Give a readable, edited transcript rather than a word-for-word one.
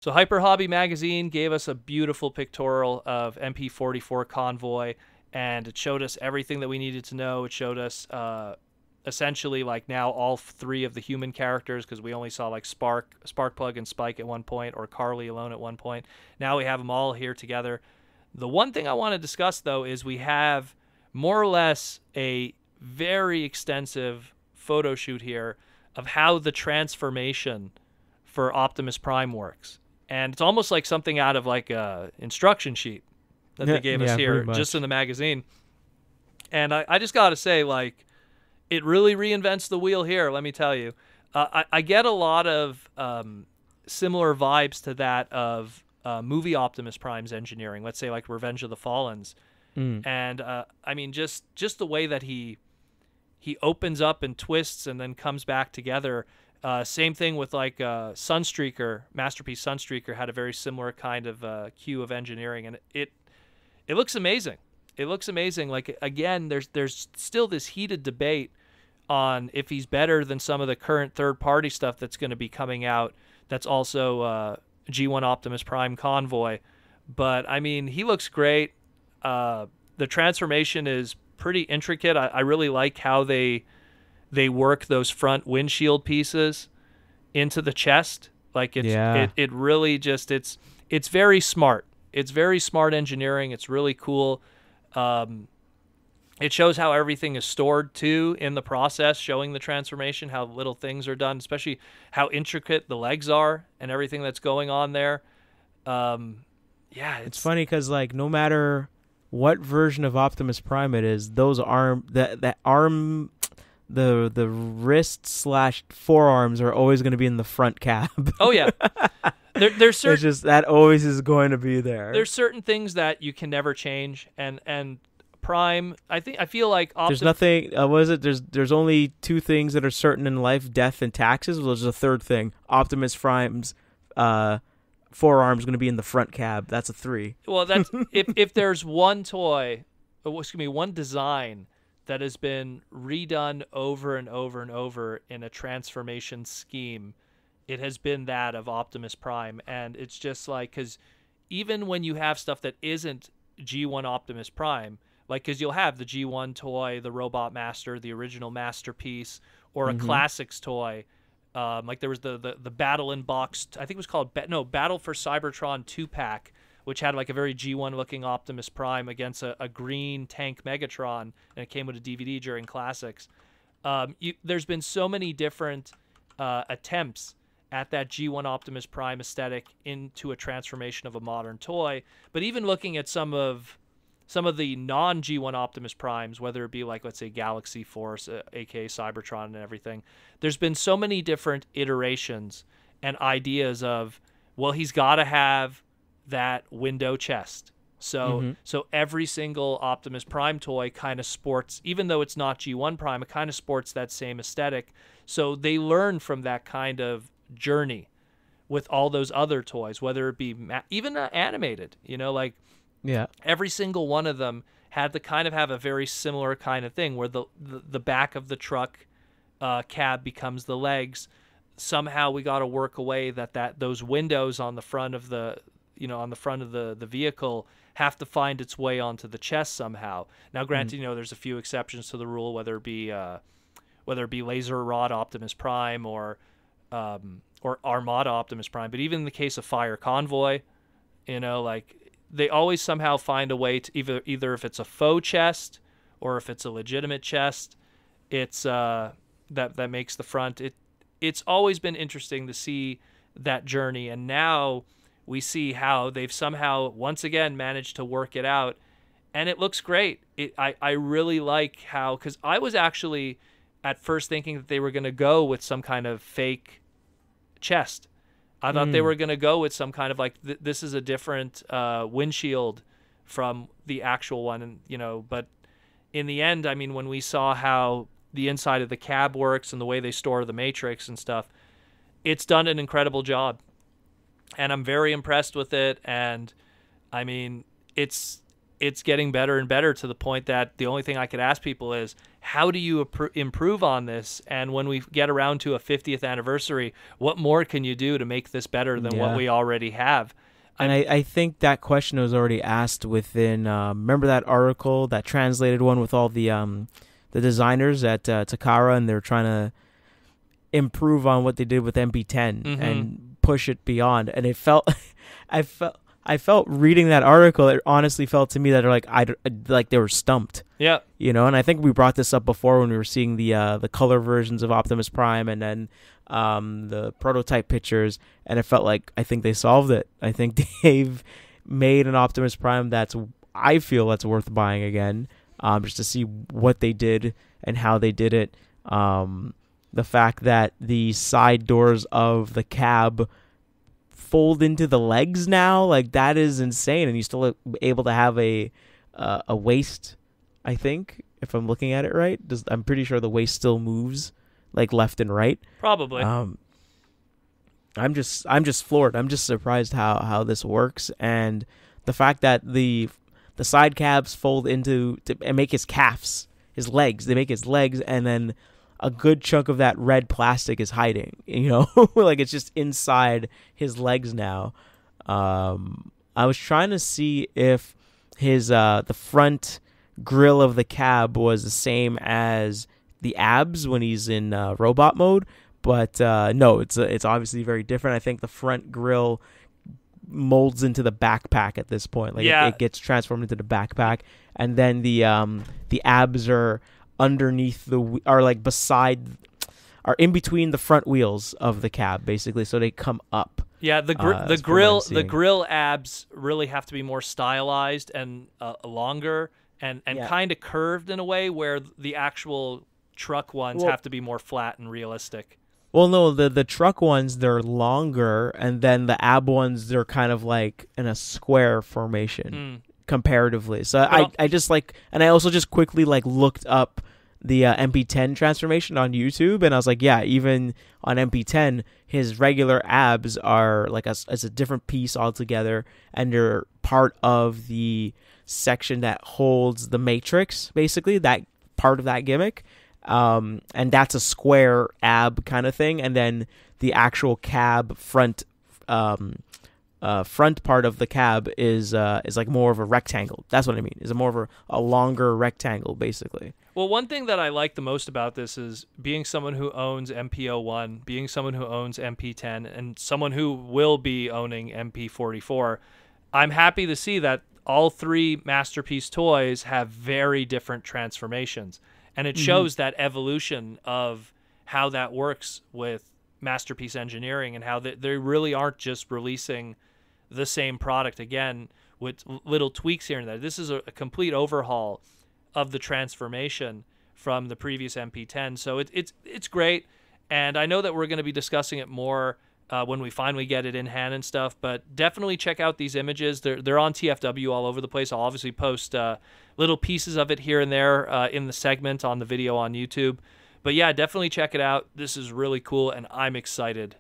So Hyper Hobby Magazine gave us a beautiful pictorial of MP-44 Convoy, and it showed us everything that we needed to know. It showed us essentially like now all three of the human characters, because we only saw like Sparkplug and Spike at one point, or Carly alone at one point. Now we have them all here together. The one thing I want to discuss, though, is we have more or less a very extensive photo shoot here of how the transformation for Optimus Prime works. And it's almost like something out of like a instruction sheet that they gave us here just in the magazine. And I just got to say, like, it really reinvents the wheel here, let me tell you. I get a lot of similar vibes to that of movie Optimus Prime's engineering, let's say like Revenge of the Fallens. And I mean, just the way that he opens up and twists and then comes back together. Same thing with like Sunstreaker. Masterpiece Sunstreaker had a very similar kind of cue of engineering, and it looks amazing. It looks amazing. Like, again, there's still this heated debate on if he's better than some of the current third-party stuff that's going to be coming out. That's also G1 Optimus Prime Convoy. But I mean, he looks great. The transformation is pretty intricate. I really like how they work those front windshield pieces into the chest. Like it really just it's very smart. It's very smart engineering. It's really cool. It shows how everything is stored too in the process, showing the transformation, how little things are done, especially how intricate the legs are and everything that's going on there. It's funny because like no matter what version of Optimus Prime it is, those the wrist/forearms are always going to be in the front cab. Oh yeah. There's certain, it's just that always is going to be there. There's certain things that you can never change, and Prime, I feel like there's nothing. There's only two things that are certain in life: death and taxes. Well, there's a third thing. Optimus Prime's forearm's going to be in the front cab. That's a 3. Well, that's if there's one toy, one design that has been redone over and over and over in a transformation scheme, it has been that of Optimus Prime. And it's just like, because even when you have stuff that isn't G1 Optimus Prime, like, because you'll have the G1 toy, the Robot Master, the original Masterpiece, or a Classics toy. Like there was the Battle in Box, I think it was called Battle for Cybertron 2-pack, which had like a very G1 looking Optimus Prime against a green tank Megatron, and it came with a DVD during Classics. There's been so many different attempts at that G1 Optimus Prime aesthetic into a transformation of a modern toy. But even looking at some of the non-G1 Optimus Primes, whether it be like, let's say, Galaxy Force, aka Cybertron and everything, there's been so many different iterations and ideas of, well, he's got to have that window chest. So every single Optimus Prime toy kind of sports, even though it's not G1 Prime, it kind of sports that same aesthetic. So they learn from that kind of journey with all those other toys, whether it be even animated, like, yeah, every single one of them had to kind of have a very similar kind of thing where the back of the truck cab becomes the legs. Somehow we got to work away that those windows on the front of the the vehicle have to find its way onto the chest somehow. Now, granted, there's a few exceptions to the rule, whether it be Laser Rod Optimus Prime or Armada Optimus Prime. But even in the case of Fire Convoy, like, they always somehow find a way to either if it's a faux chest or if it's a legitimate chest, it's that makes the front. It's always been interesting to see that journey, and now we see how they've somehow once again managed to work it out, and it looks great. I really like how, because I was actually at first thinking that they were going to go with some kind of fake chest. I thought they were going to go with some kind of like, this is a different windshield from the actual one. And, but in the end, I mean, when we saw how the inside of the cab works and the way they store the matrix and stuff, it's done an incredible job. And I'm very impressed with it. And I mean, it's getting better and better to the point that the only thing I could ask people is, how do you improve on this? And when we get around to a 50th anniversary, what more can you do to make this better than what we already have? And I think that question was already asked within. Remember that article, that translated one with all the designers at Takara, and they're trying to improve on what they did with MP10 and push it beyond. And it felt, I felt reading that article. It honestly felt to me that like they were stumped. Yeah, you know. And I think we brought this up before when we were seeing the color versions of Optimus Prime, and then the prototype pictures, and it felt like I think they solved it. I think they've made an Optimus Prime I feel that's worth buying again, just to see what they did and how they did it. The fact that the side doors of the cab fold into the legs now, like, that is insane, and you still able to have a waist, I think, if I'm looking at it right. I'm pretty sure the waist still moves, like, left and right. Probably. I'm just floored. I'm just surprised how this works, and the fact that the side cabs fold into and make his calves, his legs. They make his legs, and then a good chunk of that red plastic is hiding. You know, like, it's just inside his legs now. I was trying to see if his the front grill of the cab was the same as the abs when he's in robot mode, but no, it's obviously very different. I think the front grill molds into the backpack at this point. Like, it gets transformed into the backpack, and then the abs are underneath are in between the front wheels of the cab, basically, so they come up. Yeah, the grill abs really have to be more stylized and longer and kind of curved in a way, where the actual truck ones have to be more flat and realistic. Well, no, the truck ones, they're longer, and then the ab ones, they're kind of like in a square formation comparatively. So I just like, and I also just quickly like looked up the MP10 transformation on YouTube, and I was like, yeah, even on MP10, his regular abs are like as a different piece altogether, and they're part of the section that holds the Matrix, basically, that part of that gimmick. And that's a square ab kind of thing, and then the actual cab front part of the cab is like more of a rectangle. That's what I mean. Is more of a longer rectangle, basically. Well, one thing that I like the most about this is being someone who owns MP-01, being someone who owns MP-10, and someone who will be owning MP-44. I'm happy to see that all three Masterpiece toys have very different transformations. And it shows that evolution of how that works with Masterpiece Engineering, and how they really aren't just releasing the same product again with little tweaks here and there. This is a complete overhaul of the transformation from the previous MP10. So it's great, and I know that we're going to be discussing it more when we finally get it in hand and stuff, but definitely check out these images. They're on TFW all over the place. I'll obviously post little pieces of it here and there in the segment on the video on YouTube. But yeah, definitely check it out. This is really cool, and I'm excited